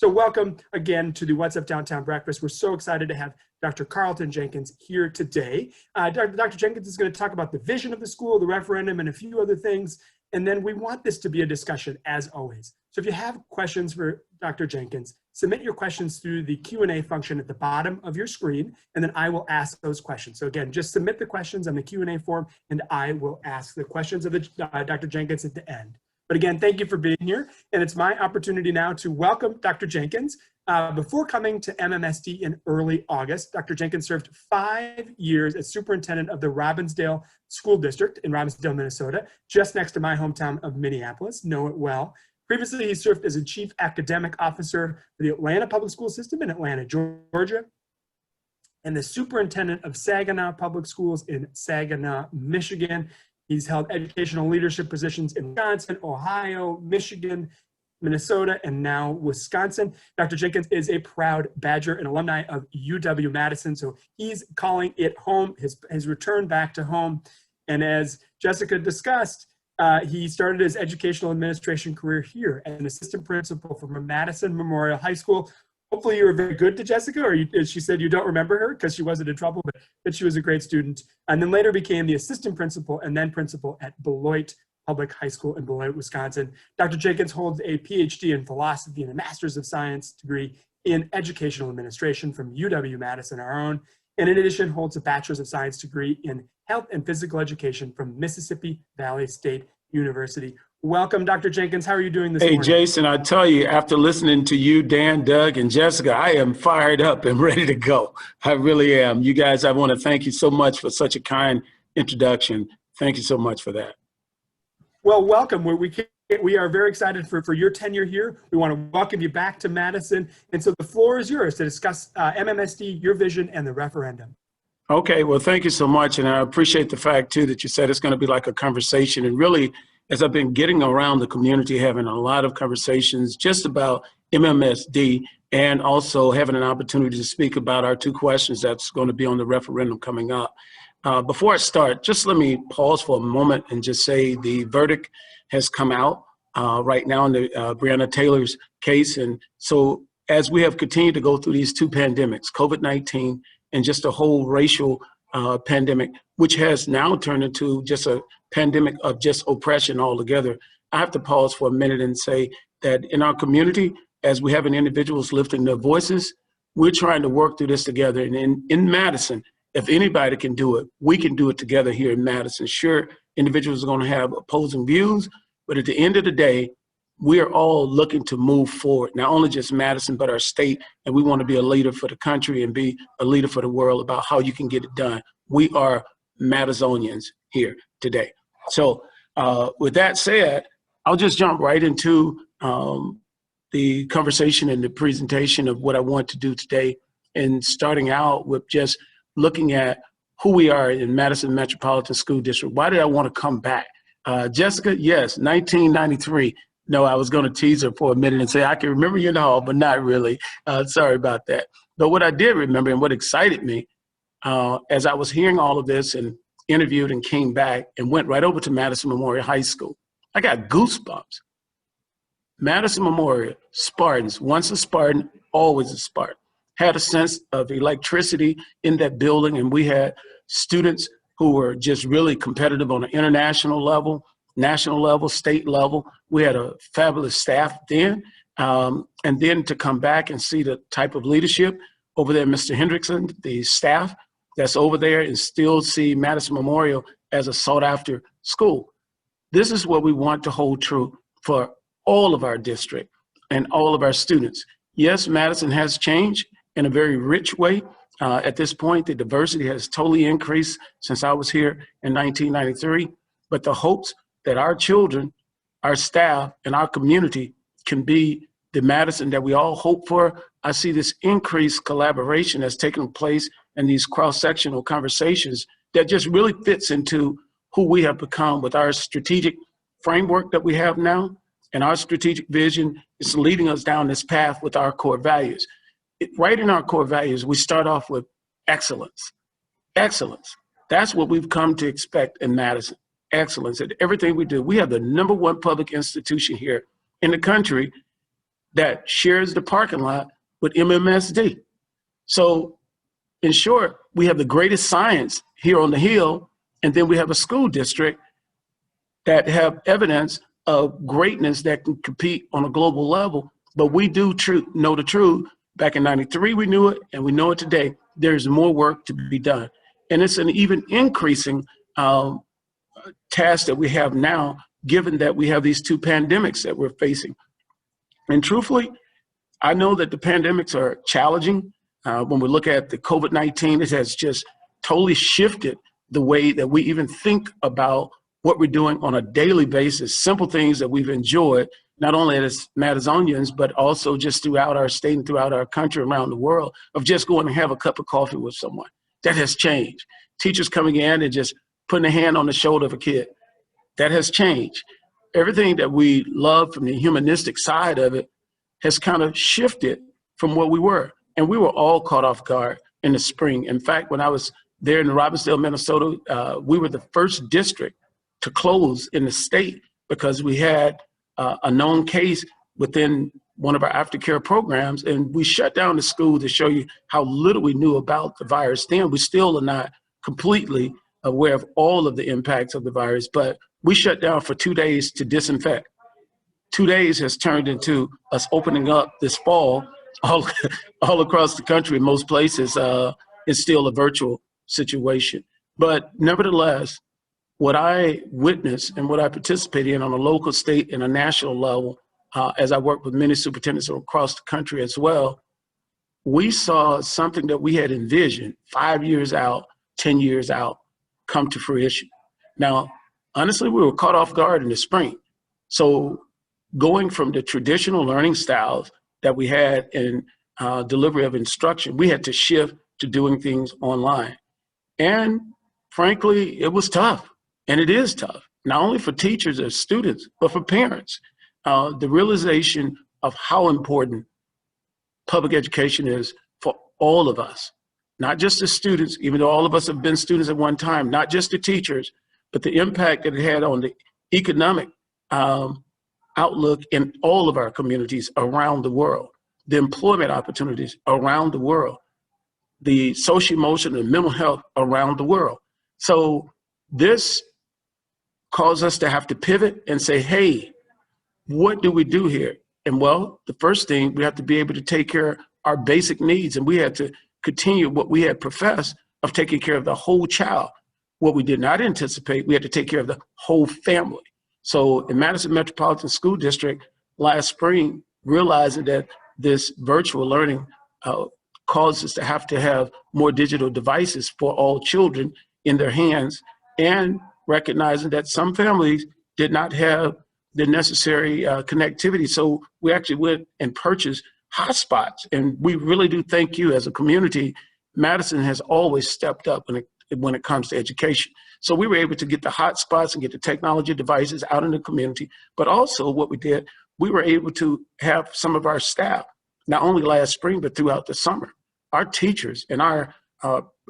So welcome again to the What's Up Downtown Breakfast. We're so excited to have Dr. Carlton Jenkins here today. Dr. Jenkins is going to talk about the vision of the school, the referendum, and a few other things. And then we want this to be a discussion, as always. So if you have questions for Dr. Jenkins, submit your questions through the Q&A function at the bottom of your screen, and then I will ask those questions. So again, just submit the questions on the Q&A form, and I will ask the questions of Dr. Jenkins at the end. But again, thank you for being here. And it's my opportunity now to welcome Dr. Jenkins. Before coming to MMSD in early August, Dr. Jenkins served 5 years as superintendent of the Robbinsdale School District in Robbinsdale, Minnesota, just next to my hometown of Minneapolis. Know it well. Previously, he served as a chief academic officer for the Atlanta Public School System in Atlanta, Georgia, and the superintendent of Saginaw Public Schools in Saginaw, Michigan. He's held educational leadership positions in Wisconsin, Ohio, Michigan, Minnesota, and now Wisconsin. Dr. Jenkins is a proud Badger and alumni of UW-Madison, so he's calling it home, his return back to home. And as Jessica discussed, he started his educational administration career here as an assistant principal from Madison Memorial High School. Hopefully you were very good to Jessica, or she said you don't remember her because she wasn't in trouble, but that she was a great student. And then later became the assistant principal and then principal at Beloit Public High School in Beloit, Wisconsin. Dr. Jenkins holds a PhD in philosophy and a Master's of Science degree in educational administration from UW-Madison, our own. And in addition, holds a Bachelor's of Science degree in health and physical education from Mississippi Valley State University. Welcome, Dr. Jenkins. How are you doing this morning? Hey, Jason, I tell you, after listening to you, Dan, Doug, and Jessica, I am fired up and ready to go. I really am. You guys, I want to thank you so much for such a kind introduction. Thank you so much for that. Well, welcome. We are very excited for your tenure here. We want to welcome you back to Madison. And so the floor is yours to discuss MMSD, your vision, and the referendum. Okay, well, thank you so much. And I appreciate the fact, too, that you said it's going to be like a conversation. And really, as I've been getting around the community, having a lot of conversations just about MMSD and also having an opportunity to speak about our 2 questions that's going to be on the referendum coming up. Before I start, just let me pause for a moment and just say the verdict has come out right now in the Breonna Taylor's case. And so as we have continued to go through these 2 pandemics, COVID-19 and just a whole racial pandemic, which has now turned into just a pandemic of just oppression altogether, I have to pause for a minute and say that in our community, as we have individuals lifting their voices, we're trying to work through this together. And in Madison, if anybody can do it, we can do it together here in Madison. Sure, individuals are going to have opposing views, but at the end of the day, we are all looking to move forward, not only just Madison, but our state, and we want to be a leader for the country and be a leader for the world about how you can get it done. We are Madisonians here today. So with that said, I'll just jump right into the conversation and the presentation of what I want to do today, and starting out with just looking at who we are in Madison Metropolitan School District. Why did I want to come back? Jessica, yes, 1993. No, I was going to tease her for a minute and say, I can remember you in the hall, but not really. Sorry about that. But what I did remember and what excited me as I was hearing all of this and interviewed and came back and went right over to Madison Memorial High School, I got goosebumps. Madison Memorial, Spartans, once a Spartan, always a Spartan, had a sense of electricity in that building, and we had students who were just really competitive on an international level, national level, state level. We had a fabulous staff then. And then to come back and see the type of leadership over there, Mr. Hendrickson, the staff that's over there, and still see Madison Memorial as a sought after school. This is what we want to hold true for all of our district and all of our students. Yes, Madison has changed in a very rich way. At this point, the diversity has totally increased since I was here in 1993, but the hopes that our children, our staff, and our community can be the Madison that we all hope for. I see this increased collaboration that's taking place in these cross-sectional conversations that just really fits into who we have become with our strategic framework that we have now. And our strategic vision is leading us down this path with our core values. Right in our core values, we start off with excellence. Excellence. That's what we've come to expect in Madison. Excellence at everything we do. We have the #1 public institution here in the country that shares the parking lot with MMSD. So in short, we have the greatest science here on the Hill, and then we have a school district that have evidence of greatness that can compete on a global level. But we do know the truth. Back in '93, we knew it, and we know it today. There's more work to be done. And it's an even increasing task that we have now, given that we have these two pandemics that we're facing. And truthfully, I know that the pandemics are challenging. When we look at the COVID-19, it has just totally shifted the way that we even think about what we're doing on a daily basis, simple things that we've enjoyed, not only as Madisonians, but also just throughout our state and throughout our country, around the world, of just going to have a cup of coffee with someone. That has changed. Teachers coming in and just putting a hand on the shoulder of a kid. That has changed. Everything that we love from the humanistic side of it has kind of shifted from what we were. And we were all caught off guard in the spring. In fact, when I was there in Robbinsdale, Minnesota, we were the first district to close in the state because we had a known case within one of our aftercare programs, and we shut down the school to show you how little we knew about the virus then. We still are not completely aware of all of the impacts of the virus, but we shut down for 2 days to disinfect. 2 days has turned into us opening up this fall all across the country. In most places, it's still a virtual situation. But nevertheless, what I witnessed and what I participated in on a local, state, and a national level, as I worked with many superintendents across the country as well, we saw something that we had envisioned 5 years out, 10 years out, come to fruition. Now, honestly, we were caught off guard in the spring. So going from the traditional learning styles that we had in delivery of instruction, we had to shift to doing things online. And frankly, it was tough. And it is tough, not only for teachers or students, but for parents. The realization of how important public education is for all of us, not just the students, even though all of us have been students at one time, not just the teachers, but the impact that it had on the economic outlook in all of our communities around the world, the employment opportunities around the world, the social, emotional, and mental health around the world. So this caused us to have to pivot and say, hey, what do we do here? And well, the first thing, we have to be able to take care of our basic needs. And we had to continue what we had professed of taking care of the whole child. What we did not anticipate, we had to take care of the whole family. So in Madison Metropolitan School District last spring, realizing that this virtual learning caused us to have more digital devices for all children in their hands, and recognizing that some families did not have the necessary connectivity. So we actually went and purchased hotspots. And we really do thank you as a community. Madison has always stepped up when it comes to education. So we were able to get the hotspots and get the technology devices out in the community. But also what we did, we were able to have some of our staff, not only last spring, but throughout the summer, our teachers and our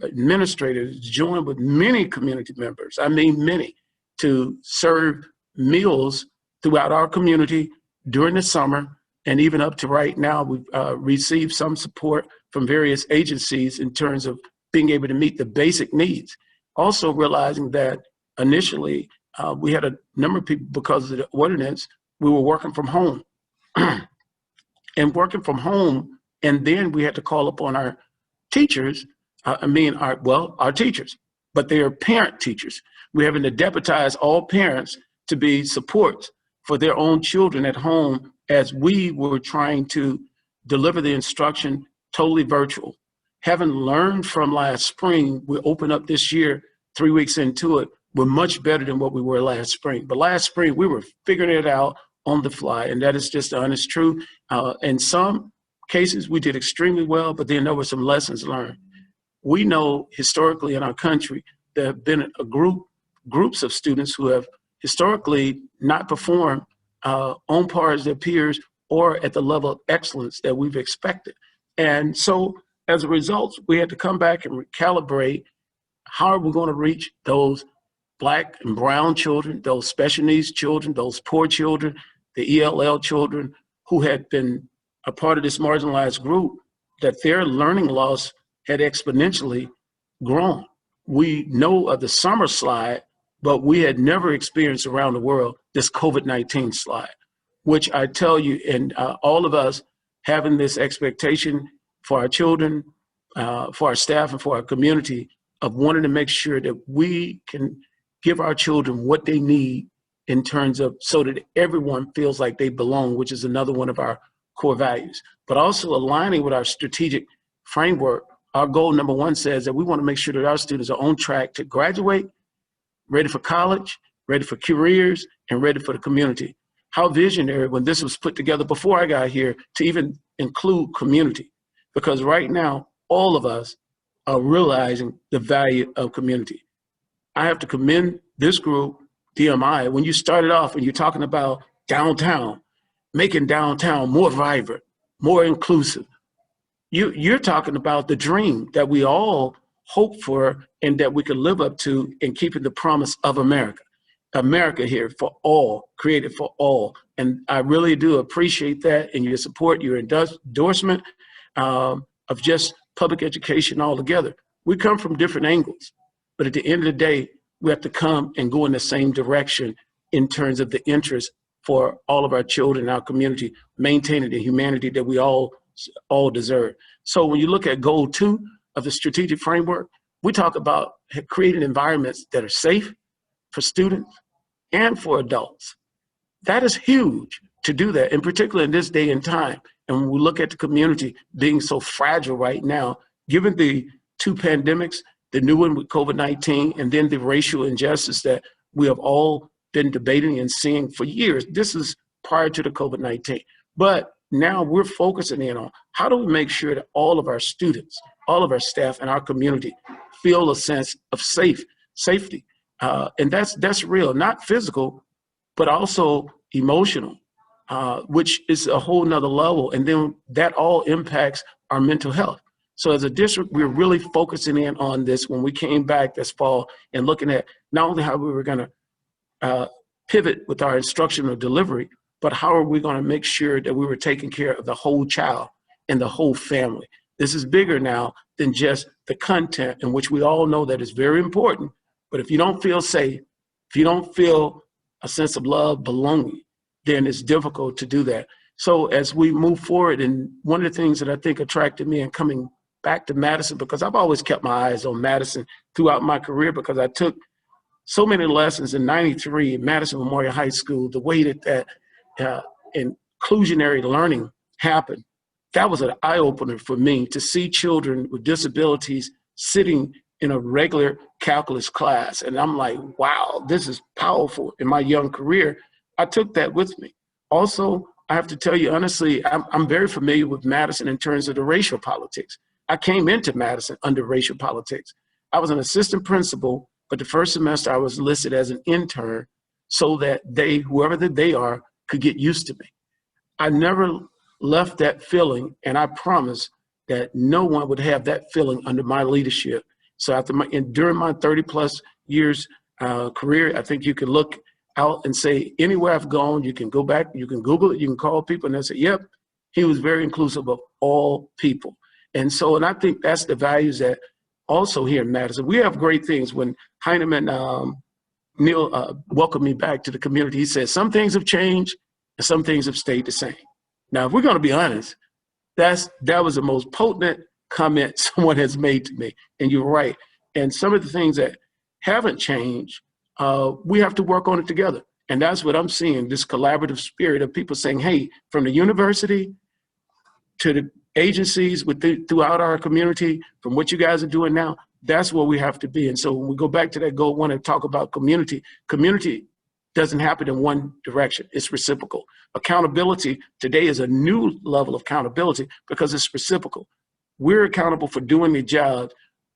administrators joined with many community members, I mean many, to serve meals throughout our community during the summer, and even up to right now, we've received some support from various agencies in terms of being able to meet the basic needs. Also realizing that initially we had a number of people, because of the ordinance, we were working from home. And working from home, and then we had to call upon our teachers, our teachers, but they are parent teachers. We're having to deputize all parents to be supports for their own children at home as we were trying to deliver the instruction totally virtual. Having learned from last spring, we opened up this year, 3 weeks into it, we're much better than what we were last spring. But last spring, we were figuring it out on the fly, and that is just the honest truth. In some cases, we did extremely well, but then there were some lessons learned. We know historically in our country, there have been groups of students who have historically not performed on par as their peers or at the level of excellence that we've expected. And so as a result, we had to come back and recalibrate how are we going to reach those Black and brown children, those special needs children, those poor children, the ELL children who had been a part of this marginalized group, that their learning loss had exponentially grown. We know of the summer slide, but we had never experienced around the world this COVID-19 slide, which I tell you, and all of us having this expectation for our children, for our staff, and for our community of wanting to make sure that we can give our children what they need in terms of so that everyone feels like they belong, which is another one of our core values. But also aligning with our strategic framework, our goal number one says that we want to make sure that our students are on track to graduate, ready for college, ready for careers, and ready for the community. How visionary when this was put together before I got here to even include community. Because right now, all of us are realizing the value of community. I have to commend this group, DMI, when you started off and you're talking about downtown, making downtown more vibrant, more inclusive. You're talking about the dream that we all hope for and that we can live up to in keeping the promise of America. America here for all, created for all. And I really do appreciate that and your support, your endorsement of just public education altogether. We come from different angles, but at the end of the day, we have to come and go in the same direction in terms of the interest for all of our children, our community, maintaining the humanity that we all deserve. So when you look at goal 2 of the strategic framework, we talk about creating environments that are safe for students and for adults. That is huge to do that, in particular in this day and time. And when we look at the community being so fragile right now, given the 2 pandemics, the new one with COVID-19, and then the racial injustice that we have all been debating and seeing for years. This is prior to the COVID-19. But now we're focusing in on how do we make sure that all of our students, all of our staff, and our community feel a sense of safety. And that's real, not physical, but also emotional, which is a whole nother level. And then that all impacts our mental health. So as a district, we're really focusing in on this when we came back this fall and looking at not only how we were going to pivot with our instructional delivery, but how are we going to make sure that we were taking care of the whole child and the whole family. This is bigger now than just the content, in which we all know that is very important. But if you don't feel safe, if you don't feel a sense of love, belonging, then it's difficult to do that. So as we move forward, and one of the things that I think attracted me in coming back to Madison, because I've always kept my eyes on Madison throughout my career, because I took so many lessons in '93 at Madison Memorial High School, the way that inclusionary learning happened. That was an eye-opener for me to see children with disabilities sitting in a regular calculus class. And I'm like, wow, this is powerful. In my young career, I took that with me. Also, I have to tell you, honestly, I'm very familiar with Madison in terms of the racial politics. I came into Madison under racial politics. I was an assistant principal, but the first semester I was listed as an intern so that they, whoever that they are, could get used to me. I never left that feeling, and I promise that no one would have that feeling under my leadership. So during my 30+ years career, I think you can look out and say, anywhere I've gone, you can go back, you can Google it, you can call people, and they'll say, yep, he was very inclusive of all people. And I think that's the values that also here in Madison, we have great things. When Heinemann Neil welcomed me back to the community, he said, some things have changed and some things have stayed the same. Now, if we're going to be honest, that was the most potent comment someone has made to me. And you're right. And some of the things that haven't changed, we have to work on it together. And that's what I'm seeing, this collaborative spirit of people saying, hey, from the university to the agencies throughout our community, from what you guys are doing now, that's where we have to be. And so when we go back to that goal, I want to talk about community. Community doesn't happen in one direction. It's reciprocal. Accountability today is a new level of accountability because it's reciprocal. We're accountable for doing the job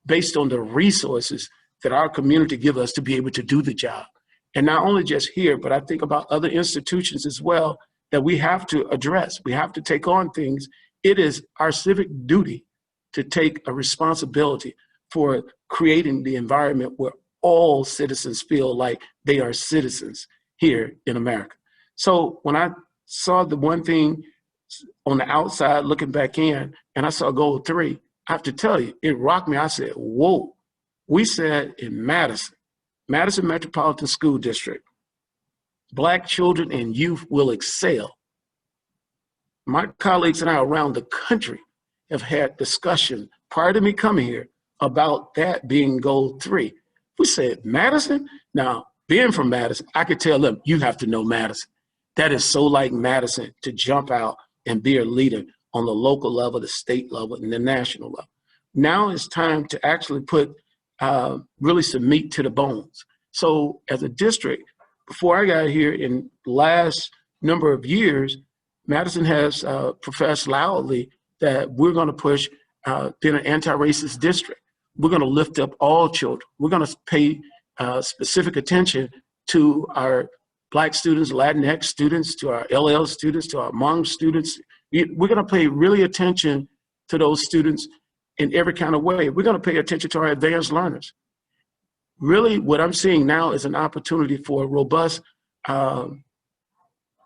based on the resources that our community give us to be able to do the job. And not only just here, but I think about other institutions as well that we have to address. We have to take on things. It is our civic duty to take a responsibility for creating the environment where all citizens feel like they are citizens here in America. So when I saw the one thing on the outside looking back in, and I saw goal 3. I have to tell you, it rocked me. I said, whoa. We said in Madison Metropolitan School District, Black children and youth will excel. My colleagues and I around the country have had discussion prior to me coming here about that being goal 3. We said, Madison? Now, being from Madison, I could tell them, you have to know Madison. That is so like Madison to jump out and be a leader on the local level, the state level, and the national level. Now it's time to actually put really some meat to the bones. So as a district, before I got here in the last number of years, Madison has professed loudly that we're going to push being an anti-racist district. We're going to lift up all children. We're going to pay specific attention to our Black students, Latinx students, to our LL students, to our Hmong students. We're going to pay really attention to those students in every kind of way. We're going to pay attention to our advanced learners. Really, what I'm seeing now is an opportunity for a robust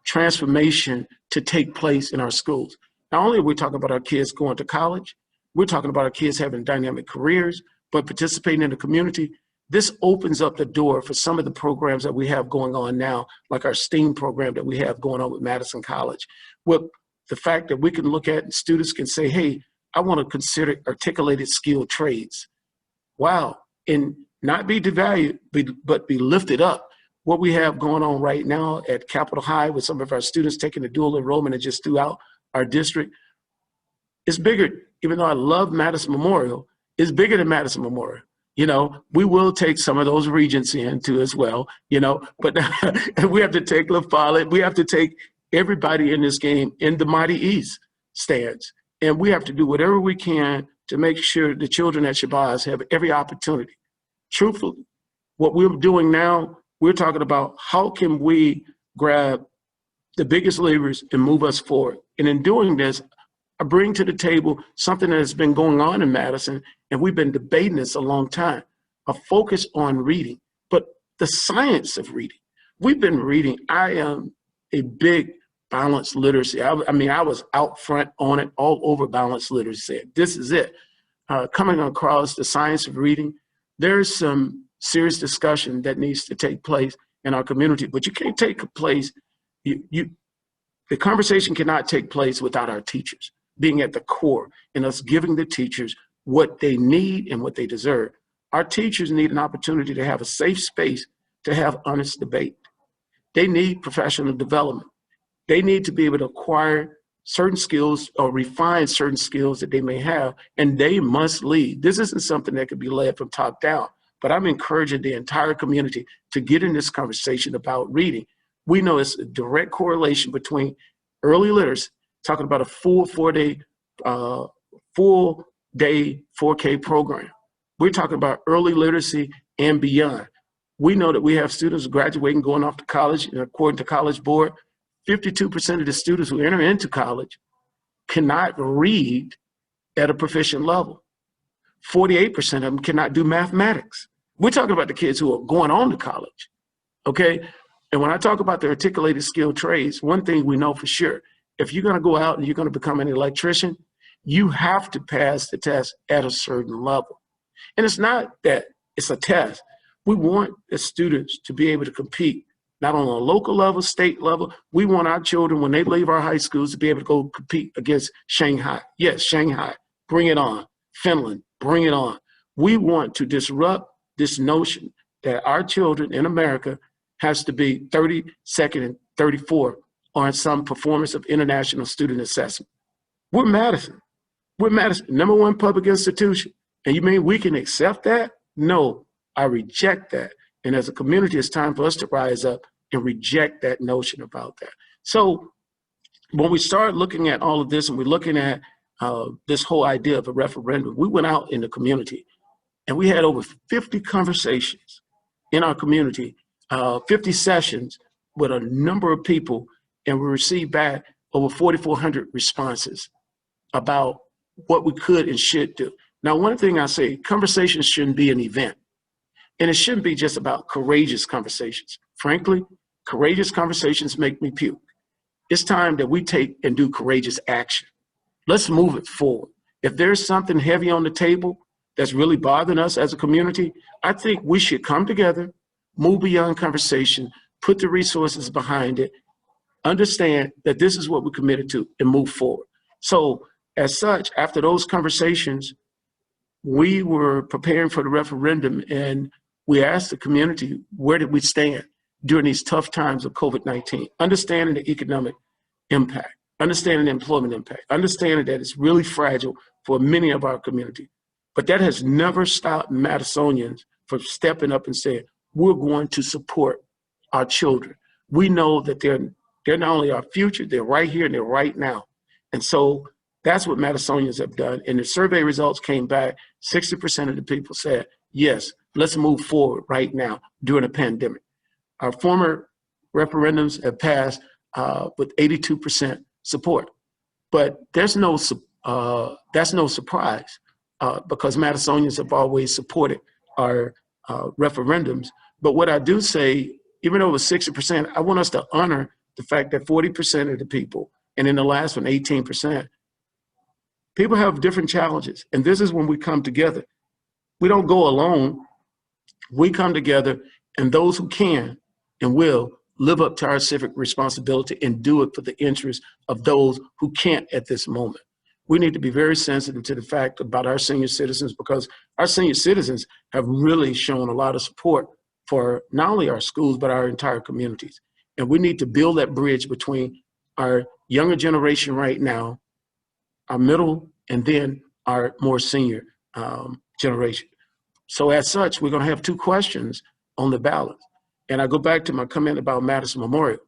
transformation to take place in our schools. Not only are we talking about our kids going to college, we're talking about our kids having dynamic careers, but participating in the community. This opens up the door for some of the programs that we have going on now, like our STEAM program that we have going on with Madison College. With the fact that we can look at and students can say, hey, I want to consider articulated skilled trades. Wow, and not be devalued, but be lifted up. What we have going on right now at Capitol High with some of our students taking the dual enrollment and just throughout our district, it's bigger. Even though I love Madison Memorial, it's bigger than Madison Memorial. You know, we will take some of those regents in too as well, you know, but we have to take La Follette, we have to take everybody in this game in the Mighty East stands. And we have to do whatever we can to make sure the children at Shabazz have every opportunity. Truthfully, what we're doing now, we're talking about how can we grab the biggest levers and move us forward. And in doing this, I bring to the table something that has been going on in Madison, and we've been debating this a long time, a focus on reading, but the science of reading. We've been reading. I am a big balanced literacy. I mean, I was out front on it, all over balanced literacy. This is it. Coming across the science of reading, there's some serious discussion that needs to take place in our community, but you can't take place, the conversation cannot take place without our teachers being at the core and us giving the teachers what they need and what they deserve. Our teachers need an opportunity to have a safe space to have honest debate. They need professional development. They need to be able to acquire certain skills or refine certain skills that they may have, and they must lead. This isn't something that could be led from top down, but I'm encouraging the entire community to get in this conversation about reading. We know it's a direct correlation between early literacy, talking about a full 4-day 4K program. We're talking about early literacy and beyond. We know that we have students graduating, going off to college, and according to College Board, 52% of the students who enter into college cannot read at a proficient level. 48% of them cannot do mathematics. We're talking about the kids who are going on to college, okay? And when I talk about the articulated skilled trades, one thing we know for sure, if you're gonna go out and you're gonna become an electrician, you have to pass the test at a certain level. And it's not that it's a test. We want the students to be able to compete, not on a local level, state level. We want our children, when they leave our high schools, to be able to go compete against Shanghai. Yes, Shanghai, bring it on. Finland, bring it on. We want to disrupt this notion that our children in America has to be 32nd and 34th on some performance of international student assessment. We're Madison. We're Madison, #1 public institution. And you mean we can accept that? No, I reject that. And as a community, it's time for us to rise up and reject that notion about that. So when we start looking at all of this and we're looking at this whole idea of a referendum, we went out in the community and we had over 50 conversations in our community, 50 sessions with a number of people, and we received back over 4,400 responses about what we could and should do. Now, one thing I say, conversations shouldn't be an event. And it shouldn't be just about courageous conversations. Frankly, courageous conversations make me puke. it's time that we take and do courageous action. Let's move it forward. If there's something heavy on the table that's really bothering us as a community, I think we should come together, move beyond conversation, put the resources behind it, understand that this is what we're committed to, and move forward. So as such, after those conversations, we were preparing for the referendum, and we asked the community, where did we stand during these tough times of COVID-19? Understanding the economic impact, understanding the employment impact, understanding that it's really fragile for many of our community. But that has never stopped Madisonians from stepping up and saying, we're going to support our children. We know that they're not only our future, they're right here and they're right now. And so that's what Madisonians have done. And the survey results came back, 60% of the people said, yes, let's move forward right now during a pandemic. Our former referendums have passed with 82% support. But that's no surprise because Madisonians have always supported our referendums. But what I do say, even though it was 60%, I want us to honor the fact that 40% of the people, and in the last one, 18%, people have different challenges. And this is when we come together. We don't go alone. We come together, and those who can and will live up to our civic responsibility and do it for the interest of those who can't at this moment. We need to be very sensitive to the fact about our senior citizens, because our senior citizens have really shown a lot of support for not only our schools, but our entire communities. And we need to build that bridge between our younger generation right now, our middle, and then our more senior generation. So as such, we're going to have two questions on the ballot. And I go back to my comment about Madison Memorial.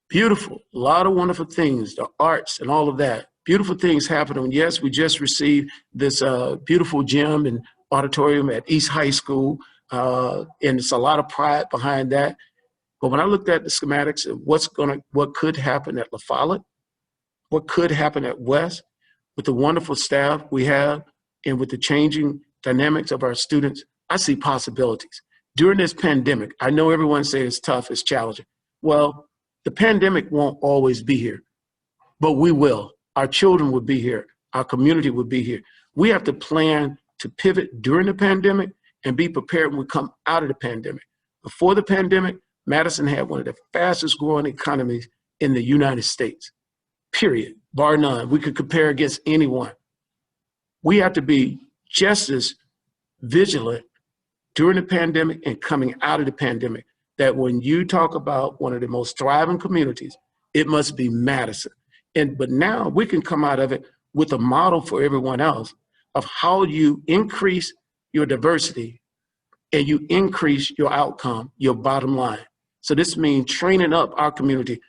Beautiful, a lot of wonderful things, the arts and all of that. Beautiful things happening. Yes, we just received this beautiful gym and auditorium at East High School, and it's a lot of pride behind that. But when I looked at the schematics of what could happen at La Follette, what could happen at West, with the wonderful staff we have, and with the changing dynamics of our students, I see possibilities. During this pandemic, I know everyone says it's tough, it's challenging. Well, the pandemic won't always be here, but we will. Our children will be here. Our community will be here. We have to plan to pivot during the pandemic and be prepared when we come out of the pandemic. Before the pandemic, Madison had one of the fastest growing economies in the United States, period, bar none. We could compare against anyone. We have to be just as vigilant during the pandemic and coming out of the pandemic, that when you talk about one of the most thriving communities, it must be Madison. But now we can come out of it with a model for everyone else of how you increase your diversity and you increase your outcome, your bottom line. So this means training up our community,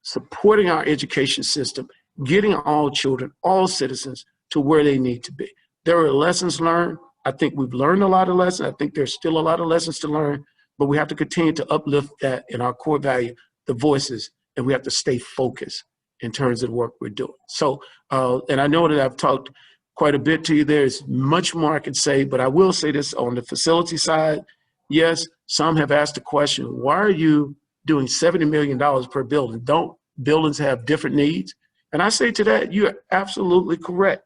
supporting our education system, getting all children, all citizens to where they need to be. There are lessons learned. I think we've learned a lot of lessons. I think there's still a lot of lessons to learn, but we have to continue to uplift that in our core value, the voices, and we have to stay focused in terms of the work we're doing. So, and I know that I've talked quite a bit to you. There's much more I could say, but I will say this on the facility side. Yes, some have asked the question, why are you doing $70 million per building? Don't buildings have different needs? And I say to that, you're absolutely correct.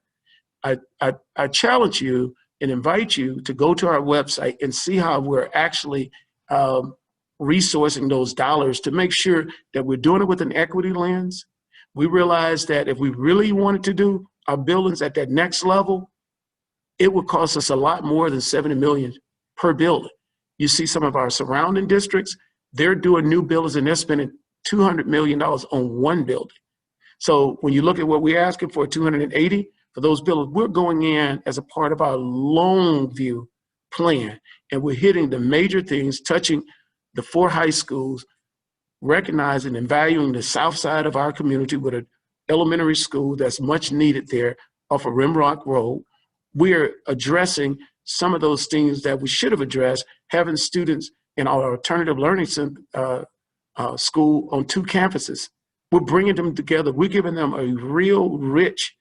I challenge you and invite you to go to our website and see how we're actually resourcing those dollars to make sure that we're doing it with an equity lens. We realize that if we really wanted to do our buildings at that next level, it would cost us a lot more than $70 million per building. You see some of our surrounding districts, they're doing new buildings and they're spending $200 million on one building. So when you look at what we're asking for, 280 for those buildings, we're going in as a part of our long view plan, and we're hitting the major things, touching the 4 high schools, recognizing and valuing the south side of our community with an elementary school that's much needed there off of Rimrock Road. We're addressing some of those things that we should have addressed, having students in our alternative learning school on 2 campuses. We're bringing them together. We're giving them a real rich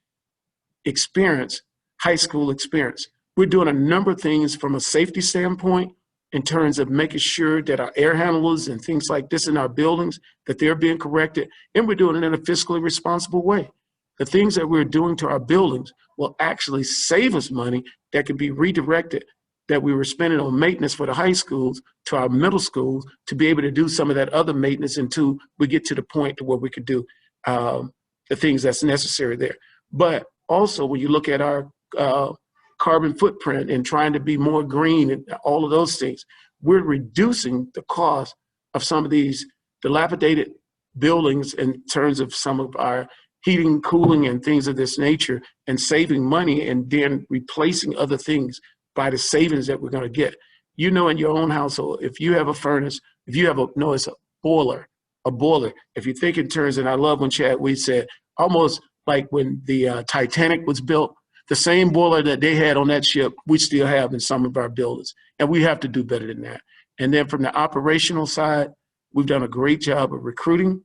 experience, high school experience. We're doing a number of things from a safety standpoint in terms of making sure that our air handlers and things like this in our buildings, that they're being corrected, and we're doing it in a fiscally responsible way. The things that we're doing to our buildings will actually save us money that can be redirected, that we were spending on maintenance for the high schools to our middle schools to be able to do some of that other maintenance until we get to the point to where we could do the things that's necessary there. But also when you look at our carbon footprint and trying to be more green and all of those things, we're reducing the cost of some of these dilapidated buildings in terms of some of our heating, cooling, and things of this nature, and saving money and then replacing other things by the savings that we're going to get. You know, in your own household, if you have a furnace, if you have it's a boiler. If you think in terms, and I love when Chad Wheat said, almost like when the Titanic was built, the same boiler that they had on that ship, we still have in some of our buildings. And we have to do better than that. And then from the operational side, we've done a great job of recruiting.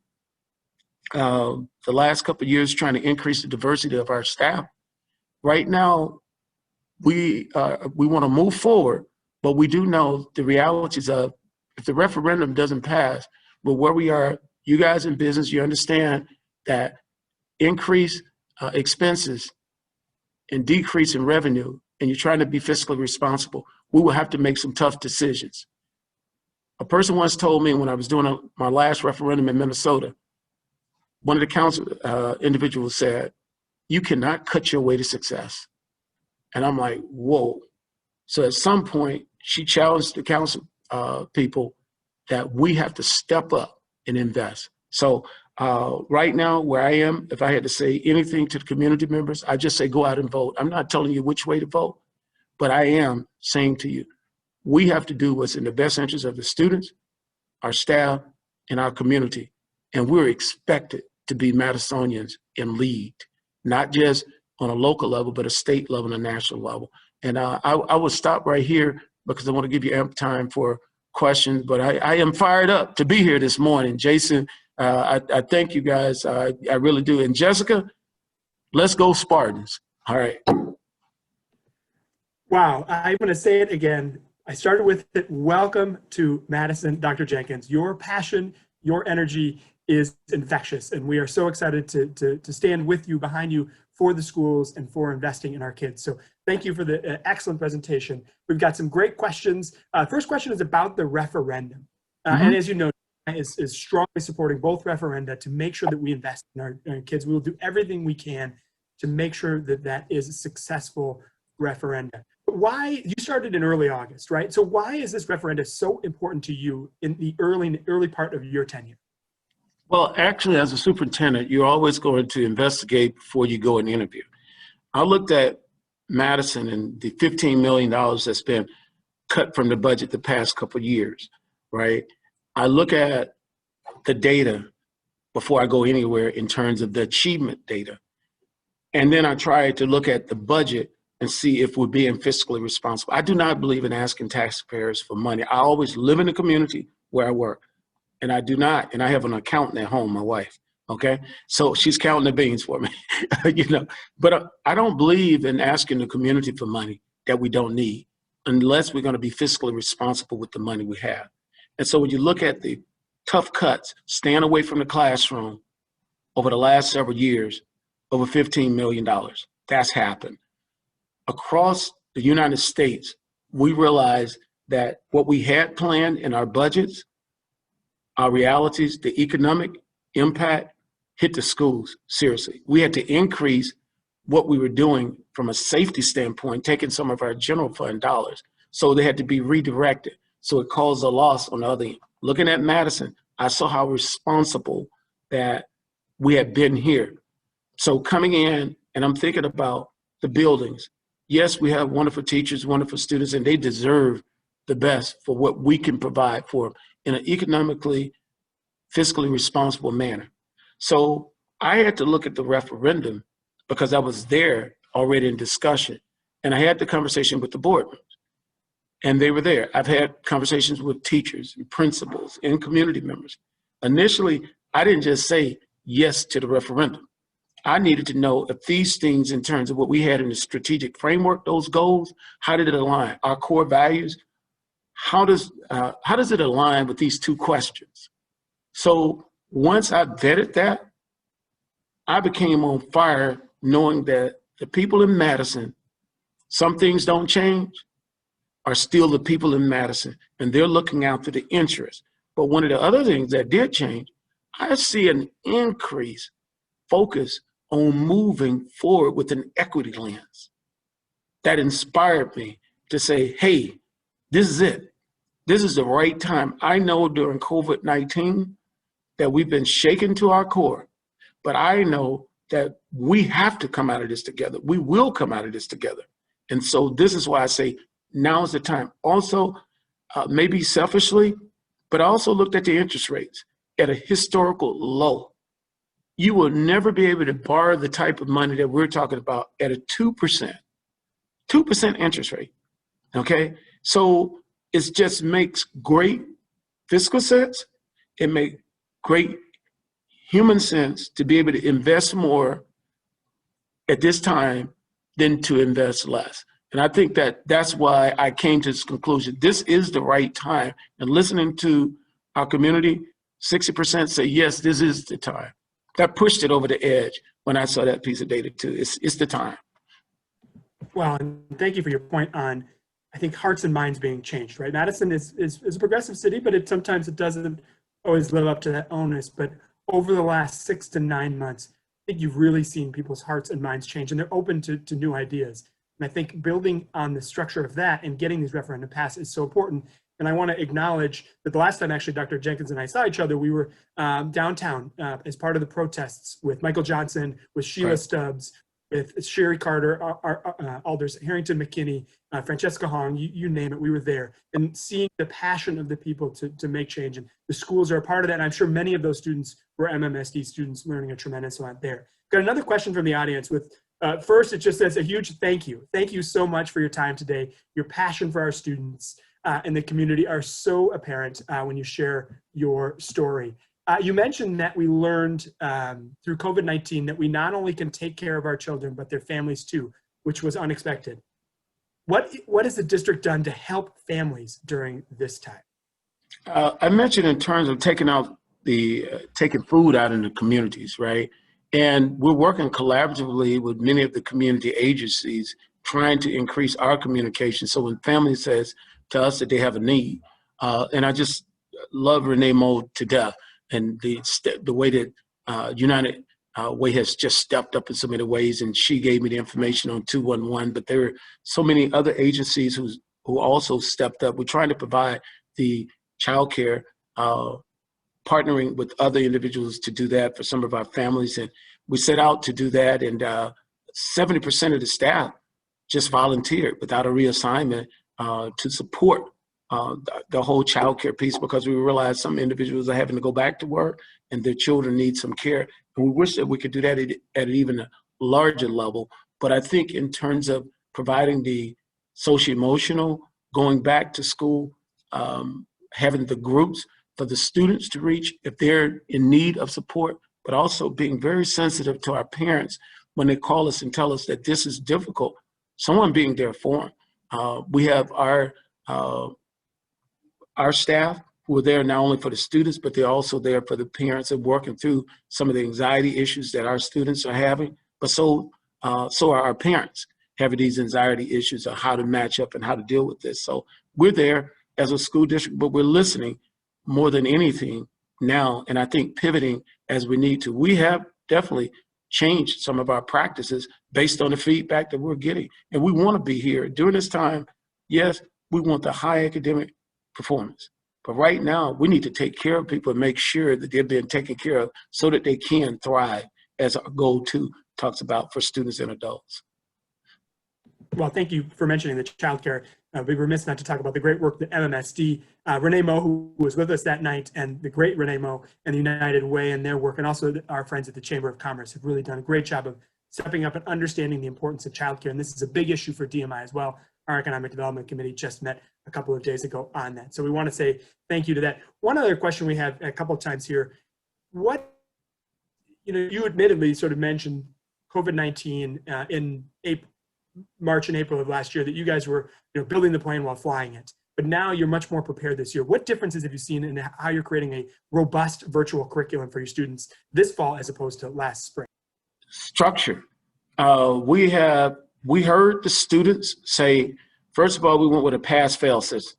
The last couple of years trying to increase the diversity of our staff. Right now, we want to move forward, but we do know the realities of if the referendum doesn't pass, but where we are, you guys in business, you understand that increase expenses and decrease in revenue, and you're trying to be fiscally responsible, we will have to make some tough decisions. A person once told me when I was doing my last referendum in Minnesota, one of the council individuals said, "You cannot cut your way to success." And I'm like, whoa. So at some point, she challenged the council people that we have to step up and invest. So right now, where I am, if I had to say anything to the community members, I just say go out and vote. I'm not telling you which way to vote, but I am saying to you, we have to do what's in the best interest of the students, our staff, and our community. And we're expected to be Madisonians and lead, not just on a local level, but a state level and a national level. And I will stop right here because I want to give you ample time for questions, but I am fired up to be here this morning. Jason, I thank you guys. I really do. And Jessica, let's go Spartans. All right. Wow, I'm going to say it again. I started with it. Welcome to Madison, Dr. Jenkins. Your passion, your energy is infectious, and we are so excited to stand with you, behind you, for the schools and for investing in our kids. So thank you for the excellent presentation. We've got some great questions. First question is about the referendum. And as you know, is strongly supporting both referenda to make sure that we invest in our kids. We will do everything we can to make sure that that is a successful referenda. But why, you started in early August, right? So why is this referenda so important to you in the early part of your tenure? Well, actually, as a superintendent, you're always going to investigate before you go and interview. I looked at Madison and the $15 million that's been cut from the budget the past couple of years, right? I look at the data before I go anywhere in terms of the achievement data. And then I try to look at the budget and see if we're being fiscally responsible. I do not believe in asking taxpayers for money. I always live in the community where I work. And I do not, and I have an accountant at home, my wife, okay? So she's counting the beans for me, you know. But I don't believe in asking the community for money that we don't need unless we're gonna be fiscally responsible with the money we have. And so when you look at the tough cuts, staying away from the classroom over the last several years, over $15 million, that's happened. Across the United States, we realized that what we had planned in our budgets, our realities, the economic impact hit the schools seriously. We had to increase what we were doing from a safety standpoint, taking some of our general fund dollars. So they had to be redirected. So it caused a loss on the other end. Looking at Madison, I saw how responsible that we had been here. So coming in, and I'm thinking about the buildings. Yes, we have wonderful teachers, wonderful students, and they deserve the best for what we can provide for them in an economically, fiscally responsible manner. So I had to look at the referendum because I was there already in discussion, and I had the conversation with the board members, and they were there. I've had conversations with teachers and principals and community members. Initially, I didn't just say yes to the referendum. I needed to know if these things in terms of what we had in the strategic framework, those goals, how did it align? Our core values, how does it align with these two questions? So once I vetted that, I became on fire knowing that the people in Madison, some things don't change, are still the people in Madison, and they're looking out for the interests. But one of the other things that did change, I see an increased focus on moving forward with an equity lens. That inspired me to say, hey, this is it. This is the right time. I know during COVID-19 that we've been shaken to our core, but I know that we have to come out of this together. We will come out of this together. And so this is why I say now is the time. Also, maybe selfishly, but I also looked at the interest rates at a historical low. You will never be able to borrow the type of money that we're talking about at a 2% interest rate, okay? So it just makes great fiscal sense. It makes great human sense to be able to invest more at this time than to invest less. And I think that that's why I came to this conclusion. This is the right time. And listening to our community, 60% say, yes, this is the time. That pushed it over the edge when I saw that piece of data too. It's the time. Well, and thank you for your point on, I think, hearts and minds being changed, right? Madison is a progressive city, but sometimes it doesn't always live up to that onus. But over the last 6 to 9 months, I think you've really seen people's hearts and minds change, and they're open to new ideas. And I think building on the structure of that and getting these referendum passed is so important. And I want to acknowledge that the last time actually Dr. Jenkins and I saw each other, we were downtown as part of the protests with Michael Johnson, with Sheila Right. Stubbs, with Sherry Carter, our Alders, Harrington McKinney, Francesca Hong, you name it, we were there. And seeing the passion of the people to make change. And the schools are a part of that. And I'm sure many of those students were MMSD students learning a tremendous amount there. Got another question from the audience with, first, it just says a huge thank you. Thank you so much for your time today. Your passion for our students and the community are so apparent when you share your story. You mentioned that we learned through COVID-19 that we not only can take care of our children, but their families too, which was unexpected. What has the district done to help families during this time? I mentioned in terms of taking food out in the communities, right? And we're working collaboratively with many of the community agencies trying to increase our communication. So when family says to us that they have a need, and I just love Renee Mo to death, and the way that United Way has just stepped up in so many ways, and she gave me the information on 211, but there are so many other agencies who also stepped up. We're trying to provide the childcare, partnering with other individuals to do that for some of our families, and we set out to do that, and 70% of the staff just volunteered without a reassignment to support the whole child care piece, because we realized some individuals are having to go back to work and their children need some care. And we wish that we could do that at an even larger level. But I think in terms of providing the socio-emotional, going back to school, having the groups for the students to reach if they're in need of support, but also being very sensitive to our parents when they call us and tell us that this is difficult, someone being there for them. We have our staff who are there not only for the students, but they're also there for the parents and working through some of the anxiety issues that our students are having. But so are our parents having these anxiety issues of how to match up and how to deal with this. So we're there as a school district, but we're listening more than anything now, and I think pivoting as we need to. We have definitely changed some of our practices based on the feedback that we're getting. And we want to be here during this time. Yes, we want the high academic performance. But right now, we need to take care of people and make sure that they're being taken care of so that they can thrive, as our goal 2 talks about for students and adults. Well, thank you for mentioning the childcare. We'd be remiss not to talk about the great work that MMSD, Renee Mo, who was with us that night, and the great Renee Mo and the United Way and their work, and also our friends at the Chamber of Commerce have really done a great job of stepping up and understanding the importance of childcare. And this is a big issue for DMI as well. Our Economic Development Committee just met a couple of days ago on that. So we want to say thank you to that. One other question we have a couple of times here. You admittedly sort of mentioned COVID-19 in March and April of last year, that you guys were building the plane while flying it. but now you're much more prepared this year. What differences have you seen in how you're creating a robust virtual curriculum for your students this fall as opposed to last spring? Structure. We heard the students say, first of all, we went with a pass-fail system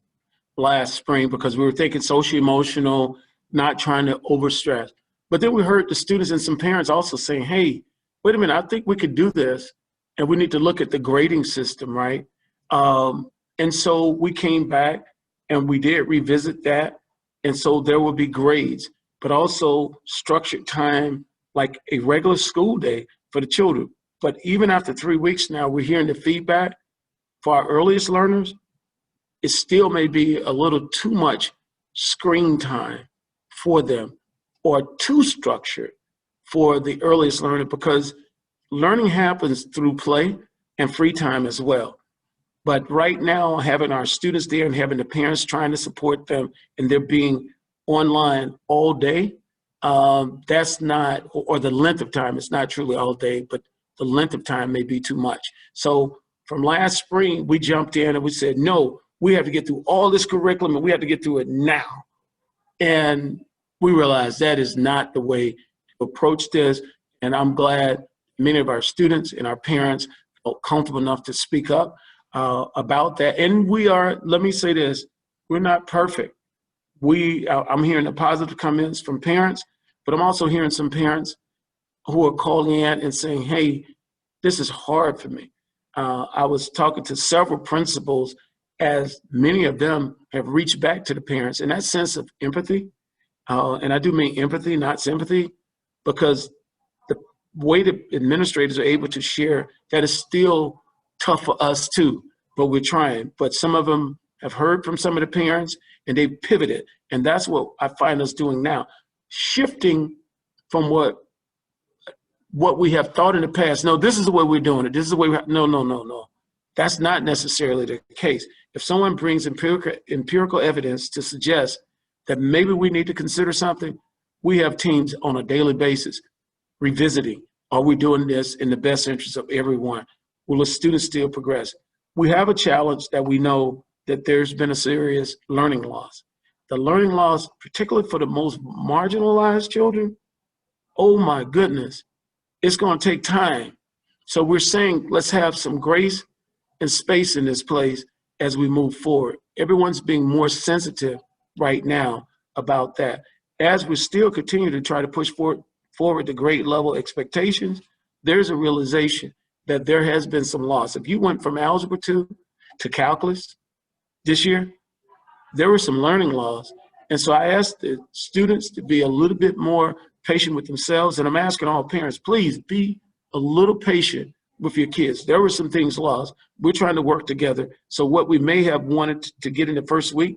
last spring because we were thinking socio-emotional, not trying to overstress. But then we heard the students and some parents also saying, hey, wait a minute, I think we could do this, and we need to look at the grading system, right? And so we came back and we did revisit that. And so there will be grades, but also structured time like a regular school day for the children. But even after 3 weeks now, we're hearing the feedback for our earliest learners. It still may be a little too much screen time for them or too structured for the earliest learner, because learning happens through play and free time as well. But right now, having our students there and having the parents trying to support them and they're being online all day, that's not, or the length of time, it's not truly all day, but the length of time may be too much. So from last spring, we jumped in and we said, no, we have to get through all this curriculum and we have to get through it now. And we realized that is not the way to approach this. And I'm glad many of our students and our parents felt comfortable enough to speak up about that. And we are, let me say this, we're not perfect. I'm hearing the positive comments from parents, but I'm also hearing some parents who are calling in and saying, hey, this is hard for me. I was talking to several principals, as many of them have reached back to the parents, and that sense of empathy, and I do mean empathy, not sympathy, because the way the administrators are able to share that is still tough for us too, but we're trying. But some of them have heard from some of the parents and they've pivoted. And that's what I find us doing now, shifting from what we have thought in the past. No, this is the way we're doing it. This is the way no. That's not necessarily the case. If someone brings empirical evidence to suggest that maybe we need to consider something, we have teams on a daily basis revisiting, are we doing this in the best interest of everyone? Will the students still progress? We have a challenge that we know that there's been a serious learning loss. The learning loss, particularly for the most marginalized children, oh my goodness, it's going to take time. So we're saying, let's have some grace and space in this place as we move forward. Everyone's being more sensitive right now about that. As we still continue to try to push forward the grade level expectations, there's a realization that there has been some loss. If you went from Algebra 2 to Calculus this year, there were some learning loss. And so I asked the students to be a little bit more patient with themselves, and I'm asking all parents, please be a little patient with your kids. There were some things lost. We're trying to work together. So what we may have wanted to get in the first week,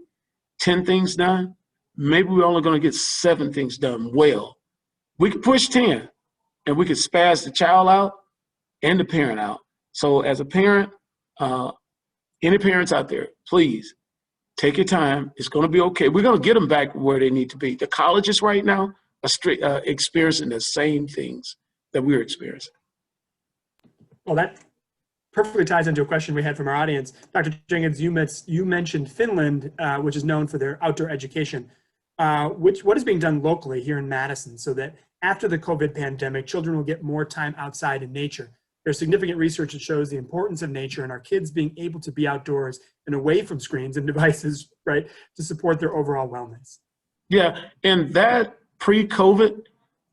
10 things done, maybe we're only going to get 7 things done well. We could push 10, and we could spaz the child out and the parent out. So as a parent, any parents out there, please take your time. It's going to be okay. We're going to get them back where they need to be. The colleges right now are experiencing the same things that we're experiencing. Well, that perfectly ties into a question we had from our audience. Dr. Jenkins, you mentioned Finland, which is known for their outdoor education. What is being done locally here in Madison so that after the COVID pandemic, children will get more time outside in nature? There's significant research that shows the importance of nature and our kids being able to be outdoors and away from screens and devices, right, to support their overall wellness. Yeah, and that pre-COVID,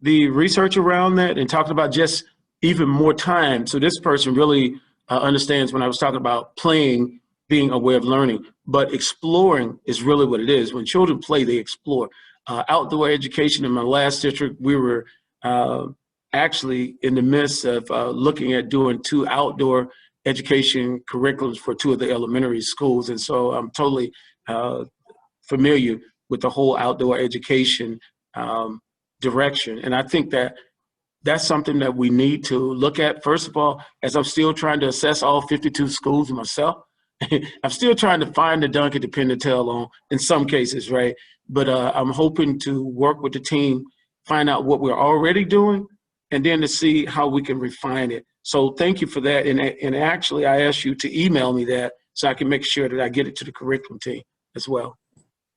the research around that and talking about just even more time. So this person really understands when I was talking about playing being a way of learning, but exploring is really what it is. When children play, they explore. Outdoor education in my last district, we were actually in the midst of looking at doing 2 outdoor education curriculums for 2 of the elementary schools. And so I'm totally familiar with the whole outdoor education direction. And I think that that's something that we need to look at. First of all, as I'm still trying to assess all 52 schools myself, I'm still trying to find the donkey to pin the tail on in some cases, right? But I'm hoping to work with the team, find out what we're already doing, and then to see how we can refine it. So thank you for that. And actually, I asked you to email me that so I can make sure that I get it to the curriculum team. as well.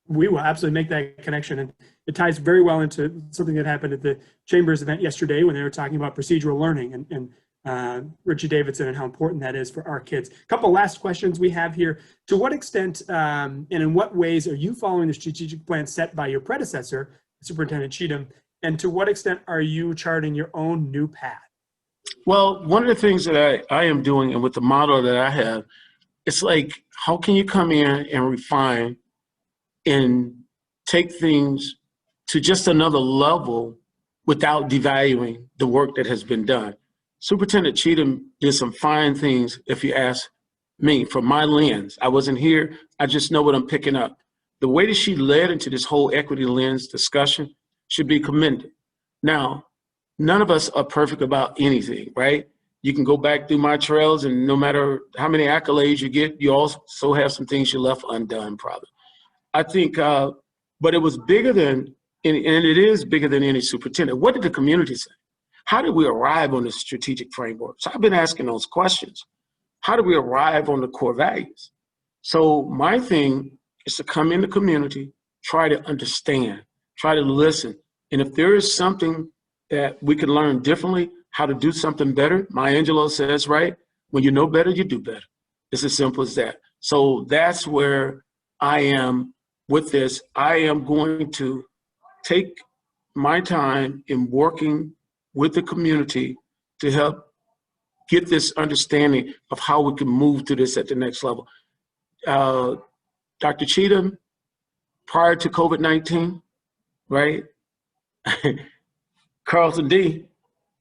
We will absolutely make that connection. And it ties very well into something that happened at the Chambers event yesterday when they were talking about procedural learning and Richie Davidson and how important that is for our kids. A couple last questions we have here. To what extent and in what ways are you following the strategic plan set by your predecessor, Superintendent Cheatham, and to what extent are you charting your own new path? Well, one of the things that I am doing, and with the model that I have, it's like, how can you come in and refine and take things to just another level without devaluing the work that has been done? Superintendent Cheatham did some fine things, if you ask me, from my lens. I wasn't here, I just know what I'm picking up. The way that she led into this whole equity lens discussion should be commended. Now, none of us are perfect about anything, right? You can go back through my trails, and no matter how many accolades you get, you also have some things you left undone, probably. I think, but it was bigger than, and it is bigger than any superintendent. What did the community say? How did we arrive on this strategic framework? So I've been asking those questions. How do we arrive on the core values? So my thing is to come in the community, try to understand, try to listen. And if there is something that we can learn differently, how to do something better, Maya Angelou says, right? When you know better, you do better. It's as simple as that. So that's where I am with this. I am going to take my time in working with the community to help get this understanding of how we can move to this at the next level. Dr. Cheatham, prior to COVID-19, right? Carlton D,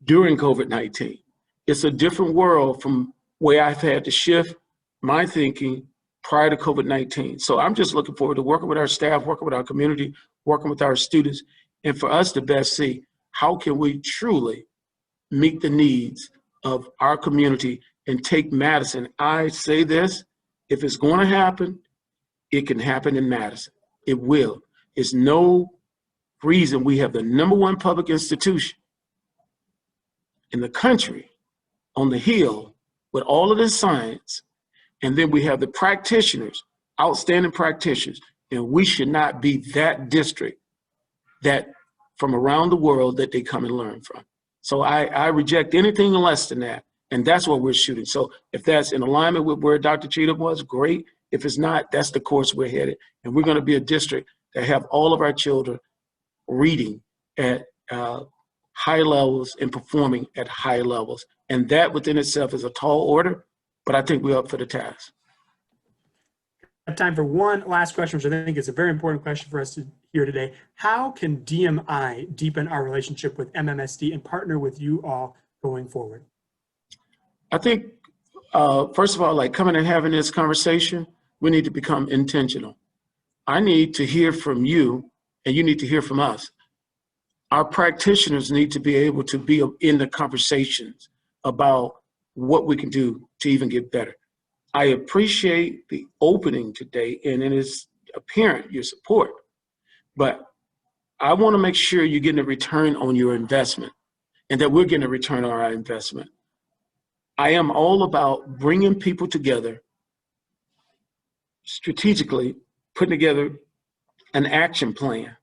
during COVID-19. It's a different world from where I've had to shift my thinking prior to COVID-19. So I'm just looking forward to working with our staff, working with our community, working with our students, and for us to best see how can we truly meet the needs of our community and take Madison. I say this, if it's going to happen, it can happen in Madison. It will. There's no reason we have the #1 public institution in the country on the Hill with all of this science, and then we have the practitioners, outstanding practitioners, and we should not be that district that from around the world that they come and learn from. So I reject anything less than that, and that's what we're shooting. So if that's in alignment with where Dr. Cheatham was, great. If it's not, that's the course we're headed. And we're gonna be a district that have all of our children reading at high levels and performing at high levels. And that within itself is a tall order, but I think we're up for the task. I have time for one last question, which I think is a very important question for us to hear today. How can DMI deepen our relationship with MMSD and partner with you all going forward? I think, first of all, like coming and having this conversation, we need to become intentional. I need to hear from you, and you need to hear from us. Our practitioners need to be able to be in the conversations about what we can do to even get better. I appreciate the opening today, and it is apparent your support, but I want to make sure you're getting a return on your investment and that we're getting a return on our investment. I am all about bringing people together, strategically putting together an action plan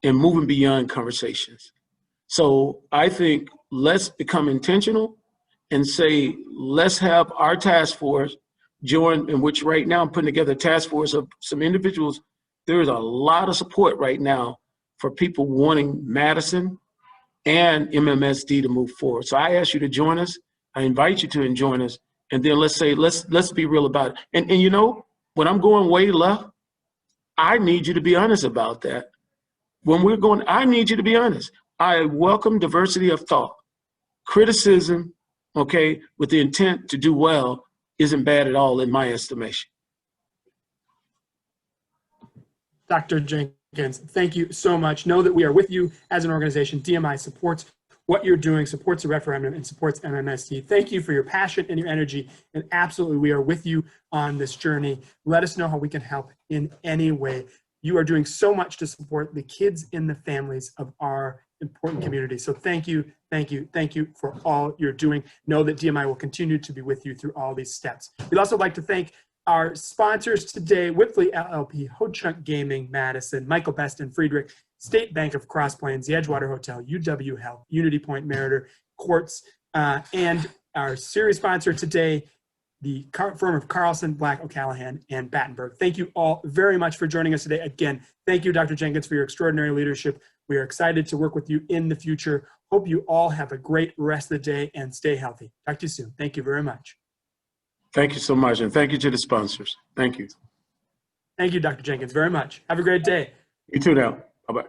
and moving beyond conversations. So I think let's become intentional and say, let's have our task force join, in which right now I'm putting together a task force of some individuals. There is a lot of support right now for people wanting Madison and MMSD to move forward. So I ask you to join us. I invite you to join us. And then let's say, let's be real about it. And you know, when I'm going way left, I need you to be honest about that. When we're going, I need you to be honest. I welcome diversity of thought. Criticism, okay, with the intent to do well isn't bad at all in my estimation. Dr. Jenkins, thank you so much. Know that we are with you as an organization. DMI supports what you're doing, supports the referendum, and supports MMSD. Thank you for your passion and your energy, and absolutely we are with you on this journey. Let us know how we can help in any way. You are doing so much to support the kids and the families of our important community. So thank you, thank you, thank you for all you're doing. Know that DMI will continue to be with you through all these steps. We'd also like to thank Our sponsors today, Whipley LLP, Ho-Chunk Gaming, Madison, Michael Best and Friedrich, State Bank of Cross Plains, the Edgewater Hotel, UW Health, Unity Point Meriter, Quartz, and our series sponsor today, the firm of Carlson, Black, O'Callahan, and Battenberg. Thank you all very much for joining us today. Again, thank you, Dr. Jenkins, for your extraordinary leadership. We are excited to work with you in the future. Hope you all have a great rest of the day and stay healthy. Talk to you soon. Thank you very much. Thank you so much, and thank you to the sponsors. Thank you. Thank you, Dr. Jenkins, very much. Have a great day. You too now. Bye-bye.